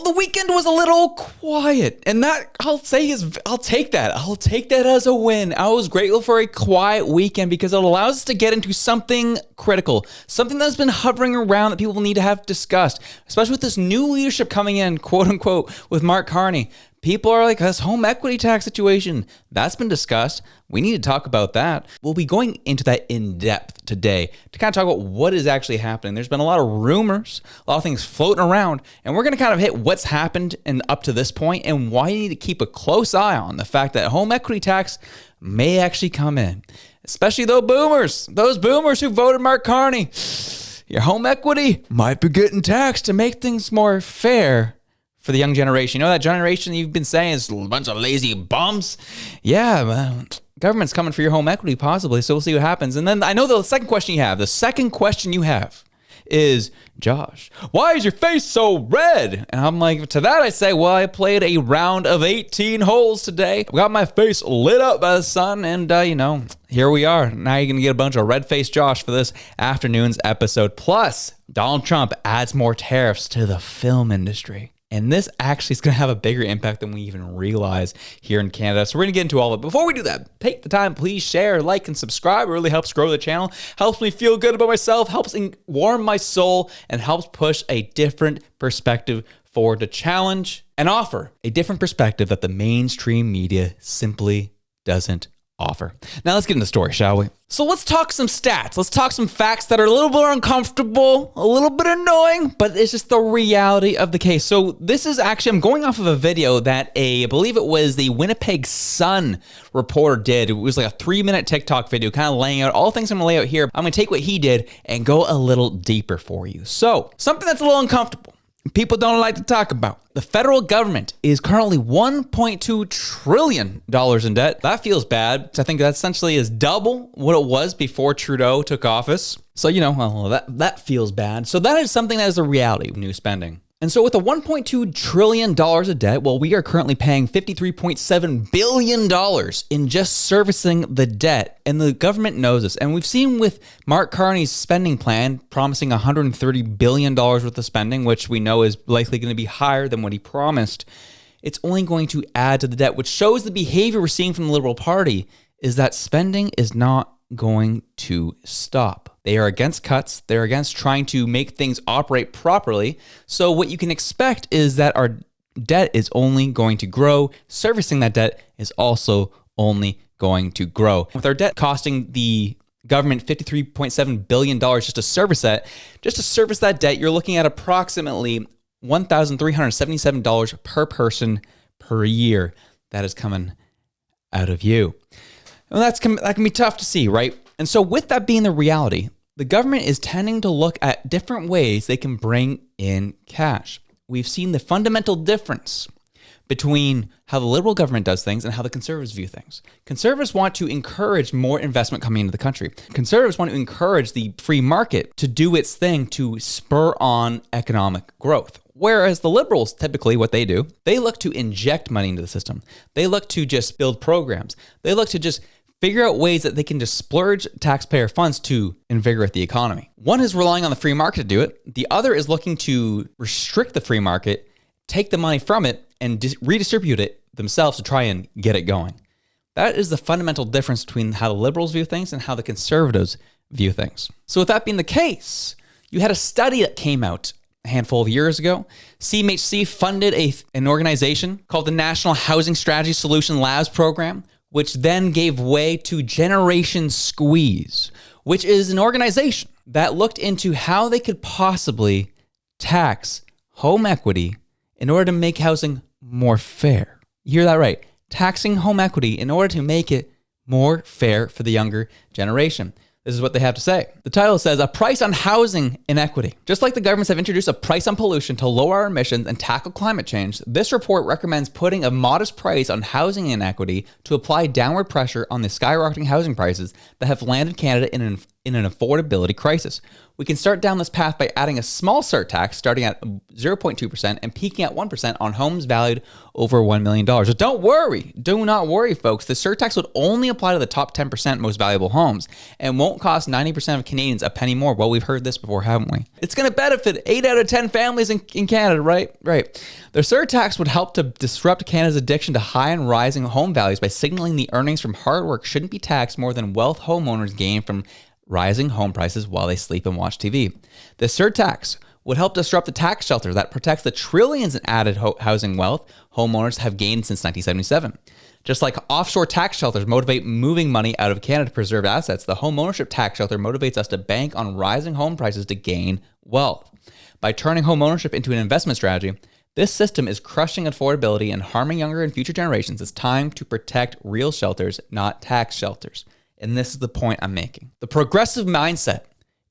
the weekend was a little quiet, and that I'll take that. I'll take that as a win. I was grateful for a quiet weekend because it allows us to get into something critical, something that's been hovering around that people need to have discussed, especially with this new leadership coming in, quote unquote, with Carney. People are like, this home equity tax situation, that's been discussed. We need to talk about that. We'll be going into that in depth today to kind of talk about what is actually happening. There's been a lot of rumors, a lot of things floating around, and we're going to kind of hit what's happened and up to this point and why you need to keep a close eye on the fact that home equity tax may actually come in, especially those boomers who voted Carney. Your home equity might be getting taxed to make things more fair for the young generation. You know that generation you've been saying is a bunch of lazy bums? Yeah, government's coming for your home equity possibly, so we'll see what happens. And then I know the second question you have is, Josh, why is your face so red? And I'm like, to that I say, well, I played a round of 18 holes today. Got my face lit up by the sun, and here we are. Now you're going to get a bunch of red-faced Josh for this afternoon's episode. Plus, Donald Trump adds more tariffs to the film industry. And this actually is going to have a bigger impact than we even realize here in Canada. So we're going to get into all of it. Before we do that, take the time, please share, like, and subscribe. It really helps grow the channel, helps me feel good about myself, helps warm my soul, and helps push a different perspective forward to challenge and offer a different perspective that the mainstream media simply doesn't offer. Now let's get into the story, shall we? So let's talk some stats. Let's talk some facts that are a little bit uncomfortable, a little bit annoying, but it's just the reality of the case. So this is actually, I'm going off of a video that I believe it was the Winnipeg Sun reporter did. It was like a 3-minute TikTok video kind of laying out all things I'm going to lay out here. I'm going to take what he did and go a little deeper for you. So something that's a little uncomfortable, people don't like to talk about. The federal government is currently $1.2 trillion in debt. That feels bad. I think that essentially is double what it was before Trudeau took office. So, that feels bad. So that is something that is a reality of new spending. And so with a $1.2 trillion of debt, well, we are currently paying $53.7 billion in just servicing the debt. And the government knows this. And we've seen with Carney's spending plan promising $130 billion worth of spending, which we know is likely going to be higher than what he promised. It's only going to add to the debt, which shows the behavior we're seeing from the Liberal Party is that spending is not going to stop. They are against cuts. They're against trying to make things operate properly. So what you can expect is that our debt is only going to grow. Servicing that debt is also only going to grow. With our debt costing the government $53.7 billion just to service that debt, you're looking at approximately $1,377 per person per year that is coming out of you. And that can be tough to see, right? And so with that being the reality, the government is tending to look at different ways they can bring in cash. We've seen the fundamental difference between how the Liberal government does things and how the Conservatives view things. Conservatives want to encourage more investment coming into the country. Conservatives want to encourage the free market to do its thing to spur on economic growth. Whereas the Liberals, typically what they do, they look to inject money into the system. They look to just build programs. They look to just figure out ways that they can just splurge taxpayer funds to invigorate the economy. One is relying on the free market to do it. The other is looking to restrict the free market, take the money from it, and redistribute it themselves to try and get it going. That is the fundamental difference between how the Liberals view things and how the Conservatives view things. So with that being the case, you had a study that came out a handful of years ago. CMHC funded an organization called the National Housing Strategy Solution Labs Program, which then gave way to Generation Squeeze, which is an organization that looked into how they could possibly tax home equity in order to make housing more fair. You hear that right? Taxing home equity in order to make it more fair for the younger generation. This is what they have to say. The title says, a price on housing inequity. Just like the governments have introduced a price on pollution to lower our emissions and tackle climate change, this report recommends putting a modest price on housing inequity to apply downward pressure on the skyrocketing housing prices that have landed Canada in an in an affordability crisis. We can start down this path by adding a small surtax starting at 0.2% and peaking at 1% on homes valued over $1 million. But don't worry. Do not worry, folks. The surtax would only apply to the top 10% most valuable homes and won't cost 90% of Canadians a penny more. Well, we've heard this before, haven't we? It's going to benefit 8 out of 10 families in Canada, right? Right. The surtax would help to disrupt Canada's addiction to high and rising home values by signaling the earnings from hard work shouldn't be taxed more than wealth homeowners gain from rising home prices while they sleep and watch TV. The surtax would help disrupt the tax shelter that protects the trillions in added housing wealth homeowners have gained since 1977. Just like offshore tax shelters motivate moving money out of Canada to preserve assets, the home ownership tax shelter motivates us to bank on rising home prices to gain wealth. By turning home ownership into an investment strategy, this system is crushing affordability and harming younger and future generations. It's time to protect real shelters, not tax shelters. And this is the point I'm making. The progressive mindset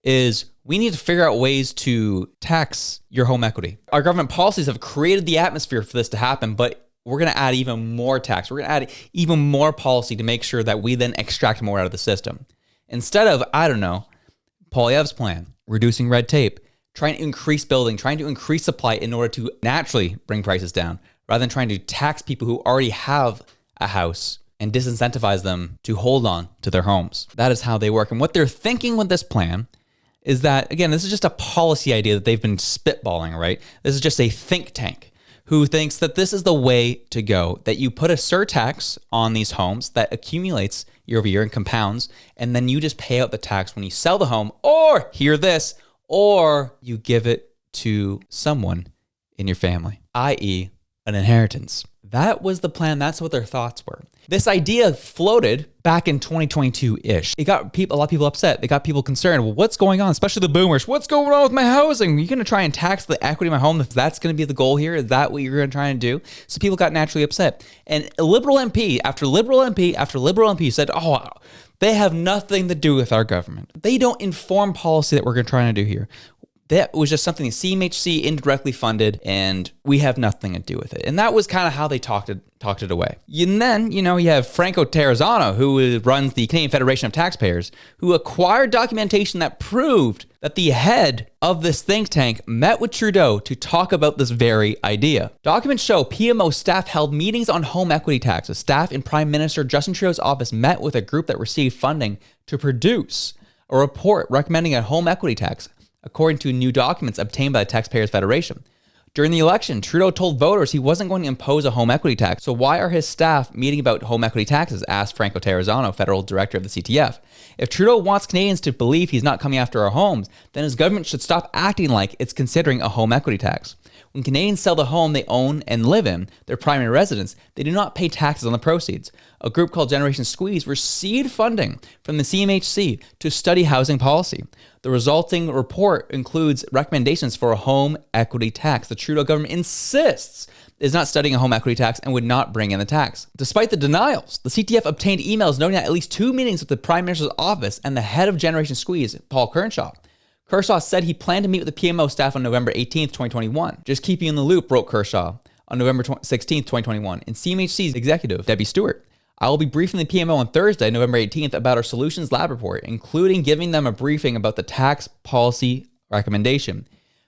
is we need to figure out ways to tax your home equity. Our government policies have created the atmosphere for this to happen, but we're going to add even more tax. We're going to add even more policy to make sure that we then extract more out of the system. Instead of, I don't know, Poilievre's plan, reducing red tape, trying to increase building, trying to increase supply in order to naturally bring prices down, rather than trying to tax people who already have a house and disincentivize them to hold on to their homes. That is how they work. And what they're thinking with this plan is that, again, this is just a policy idea that they've been spitballing, right? This is just a think tank who thinks that this is the way to go, that you put a surtax on these homes that accumulates year over year and compounds, and then you just pay out the tax when you sell the home, or, hear this, or you give it to someone in your family, i.e. an inheritance. That was the plan. That's what their thoughts were. This idea floated back in 2022-ish. It got a lot of people upset. It got people concerned. Well, what's going on? Especially the boomers. What's going on with my housing? You're going to try and tax the equity of my home if that's going to be the goal here? Is that what you're going to try and do? So people got naturally upset. And a liberal MP after liberal MP after liberal MP said, oh, they have nothing to do with our government. They don't inform policy that we're going to try to do here. That was just something the CMHC indirectly funded, and we have nothing to do with it. And that was kind of how they talked it away. And then, you have Franco Terrazzano, who runs the Canadian Federation of Taxpayers, who acquired documentation that proved that the head of this think tank met with Trudeau to talk about this very idea. Documents show PMO staff held meetings on home equity taxes. Staff in Prime Minister Justin Trudeau's office met with a group that received funding to produce a report recommending a home equity tax, according to new documents obtained by the Taxpayers Federation. During the election, Trudeau told voters he wasn't going to impose a home equity tax. So why are his staff meeting about home equity taxes? Asked Franco Terrazzano, federal director of the CTF. If Trudeau wants Canadians to believe he's not coming after our homes, then his government should stop acting like it's considering a home equity tax. When Canadians sell the home they own and live in, their primary residence, they do not pay taxes on the proceeds. A group called Generation Squeeze received funding from the CMHC to study housing policy. The resulting report includes recommendations for a home equity tax. The Trudeau government insists is not studying a home equity tax and would not bring in the tax. Despite the denials, the CTF obtained emails noting that at least 2 meetings with the Prime Minister's office and the head of Generation Squeeze, Paul Kershaw. Kershaw said he planned to meet with the PMO staff on November 18th, 2021. Just keep you in the loop, wrote Kershaw on November 16th, 2021. And CMHC's executive, Debbie Stewart, I will be briefing the PMO on Thursday, November 18th, about our Solutions Lab report, including giving them a briefing about the tax policy recommendation.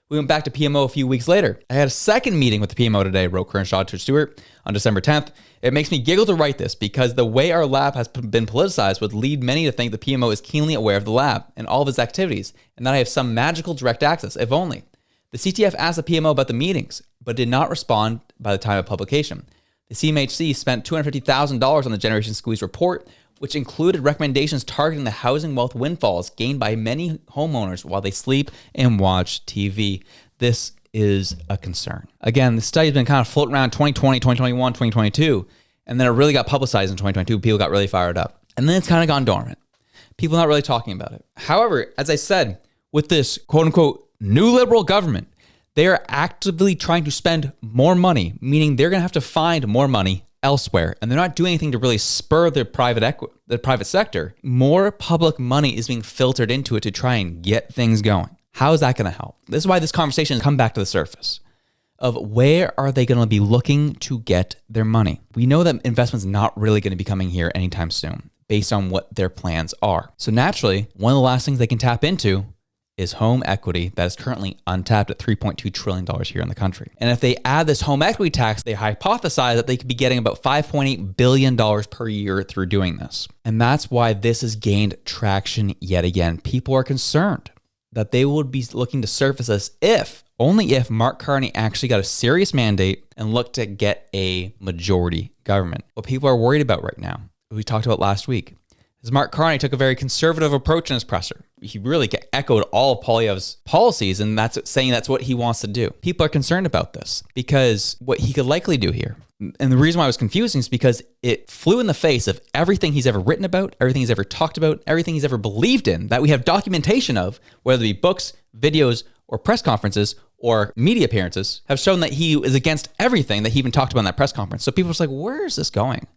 We went back to PMO a few weeks later. I had a second meeting with the PMO today, wrote Kershaw to Stewart on December 10th. It makes me giggle to write this because the way our lab has been politicized would lead many to think the PMO is keenly aware of the lab and all of its activities, and that I have some magical direct access, if only. The CTF asked the PMO about the meetings, but did not respond by the time of publication. The CMHC spent $250,000 on the Generation Squeeze report, which included recommendations targeting the housing wealth windfalls gained by many homeowners while they sleep and watch TV. This is a concern. Again, the study's been kind of floating around 2020, 2021, 2022, and then it really got publicized in 2022. People got really fired up. And then it's kind of gone dormant. People not really talking about it. However, as I said, with this quote-unquote new liberal government, they are actively trying to spend more money, meaning they're going to have to find more money elsewhere, and they're not doing anything to really spur their private sector. More public money is being filtered into it to try and get things going. How is that going to help? This is why this conversation has come back to the surface of where are they going to be looking to get their money. We know that investment's not really going to be coming here anytime soon. based on what their plans are. So naturally, one of the last things they can tap into is home equity that is currently untapped at $3.2 trillion here in the country. And if they add this home equity tax, they hypothesize that they could be getting about $5.8 billion per year through doing this. And that's why this has gained traction yet again. People are concerned that they would be looking to surface this only if Mark Carney actually got a serious mandate and looked to get a majority government. What people are worried about right now, we talked about last week, is Mark Carney took a very conservative approach in his presser. He really echoed all of Poilievre's policies, and saying that's what he wants to do. People are concerned about this because what he could likely do here, and the reason why it was confusing is because it flew in the face of everything he's ever written about, everything he's ever talked about, everything he's ever believed in, that we have documentation of, whether it be books, videos, or press conferences, or media appearances, have shown that he is against everything that he even talked about in that press conference. So people are just like, where is this going?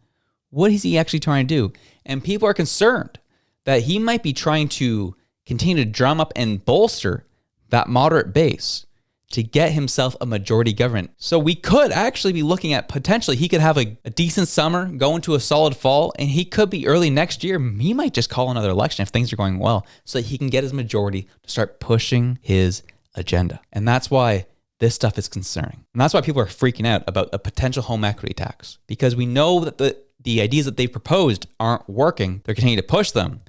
What is he actually trying to do? And people are concerned that he might be trying to continue to drum up and bolster that moderate base to get himself a majority government. So we could actually be looking at potentially he could have a decent summer, go into a solid fall, and he could be early next year. He might just call another election if things are going well so that he can get his majority to start pushing his agenda. And that's why this stuff is concerning. And that's why people are freaking out about a potential home equity tax, because we know that the ideas that they've proposed aren't working. They're continuing to push them.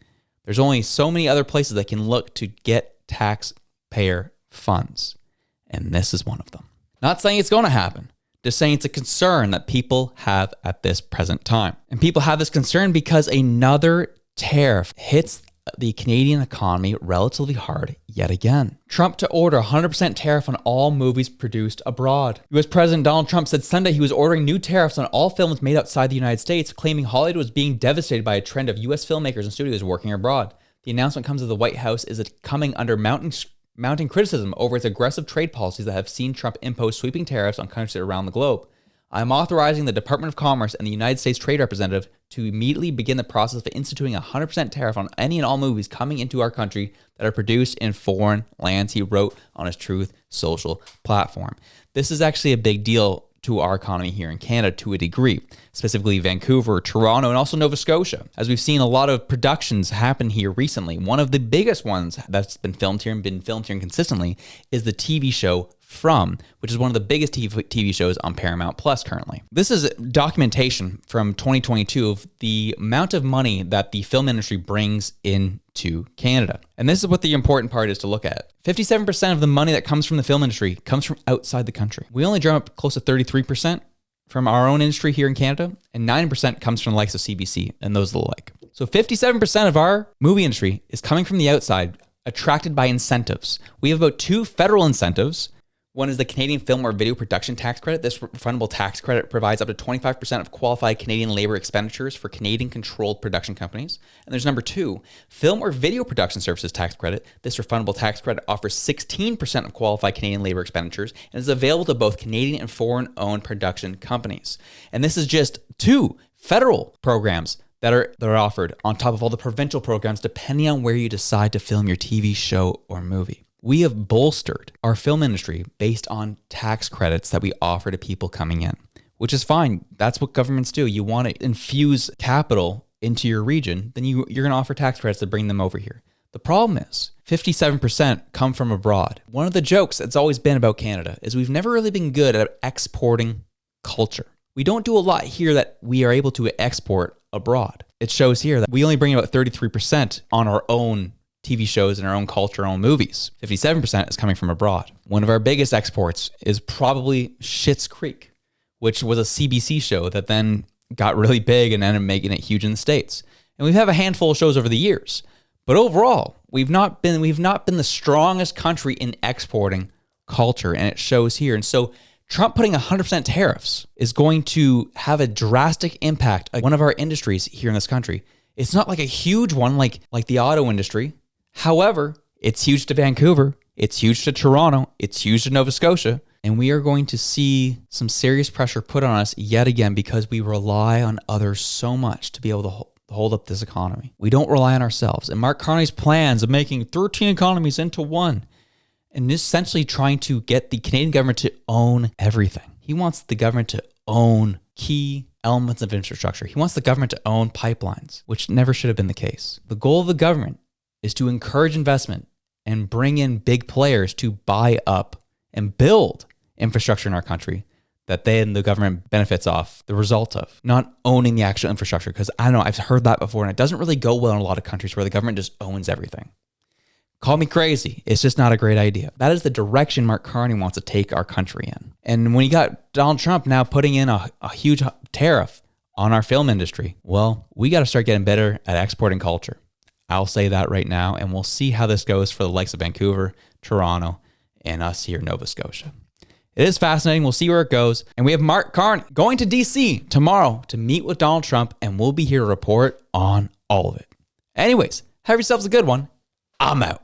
There's only so many other places that can look to get taxpayer funds. And this is one of them. Not saying it's going to happen, just saying it's a concern that people have at this present time. And people have this concern because another tariff hits the Canadian economy relatively hard yet again. Trump to order 100% tariff on all movies produced abroad. US President Donald Trump said Sunday he was ordering new tariffs on all films made outside the United States, claiming Hollywood was being devastated by a trend of US filmmakers and studios working abroad. The announcement comes as the White House is coming under mounting criticism over its aggressive trade policies that have seen Trump impose sweeping tariffs on countries around the globe. I'm authorizing the Department of Commerce and the United States Trade Representative to immediately begin the process of instituting a 100% tariff on any and all movies coming into our country that are produced in foreign lands, he wrote on his Truth Social platform. This is actually a big deal to our economy here in Canada to a degree, specifically Vancouver, Toronto, and also Nova Scotia. As we've seen a lot of productions happen here recently, one of the biggest ones that's been filmed here consistently is the TV show From, which is one of the biggest TV shows on Paramount Plus currently. This is documentation from 2022 of the amount of money that the film industry brings into Canada. And this is what the important part is to look at. 57% of the money that comes from the film industry comes from outside the country. We only drum up close to 33% from our own industry here in Canada, and 9% comes from the likes of CBC and those of the like. So 57% of our movie industry is coming from the outside, attracted by incentives. We have about 2 federal incentives. One is the Canadian Film or Video Production Tax Credit. This refundable tax credit provides up to 25% of qualified Canadian labor expenditures for Canadian-controlled production companies. And there's number 2, Film or Video Production Services Tax Credit. This refundable tax credit offers 16% of qualified Canadian labor expenditures and is available to both Canadian and foreign-owned production companies. And this is just 2 federal programs that are offered on top of all the provincial programs, depending on where you decide to film your TV show or movie. We have bolstered our film industry based on tax credits that we offer to people coming in, which is fine. That's what governments do. You want to infuse capital into your region, then you're going to offer tax credits to bring them over here. The problem is 57% come from abroad. One of the jokes that's always been about Canada is we've never really been good at exporting culture. We don't do a lot here that we are able to export abroad. It shows here that we only bring about 33% on our own TV shows and our own culture, our own movies. 57% is coming from abroad. One of our biggest exports is probably Schitt's Creek, which was a CBC show that then got really big and ended up making it huge in the States. And we've had a handful of shows over the years. But overall, we've not been the strongest country in exporting culture, and it shows here. And so Trump putting 100% tariffs is going to have a drastic impact on one of our industries here in this country. It's not like a huge one like the auto industry. However, it's huge to Vancouver, it's huge to Toronto, it's huge to Nova Scotia, and we are going to see some serious pressure put on us yet again because we rely on others so much to be able to hold up this economy. We don't rely on ourselves. And Mark Carney's plans of making 13 economies into one and essentially trying to get the Canadian government to own everything. He wants the government to own key elements of infrastructure. He wants the government to own pipelines, which never should have been the case. The goal of the government is to encourage investment and bring in big players to buy up and build infrastructure in our country that then the government benefits off the result of, not owning the actual infrastructure. Because I don't know, I've heard that before, and it doesn't really go well in a lot of countries where the government just owns everything. Call me crazy. It's just not a great idea. That is the direction Mark Carney wants to take our country in. And when you got Donald Trump now putting in a huge tariff on our film industry, well, we got to start getting better at exporting culture. I'll say that right now, and we'll see how this goes for the likes of Vancouver, Toronto, and us here in Nova Scotia. It is fascinating. We'll see where it goes. And we have Mark Carney going to DC tomorrow to meet with Donald Trump, and we'll be here to report on all of it. Anyways, have yourselves a good one. I'm out.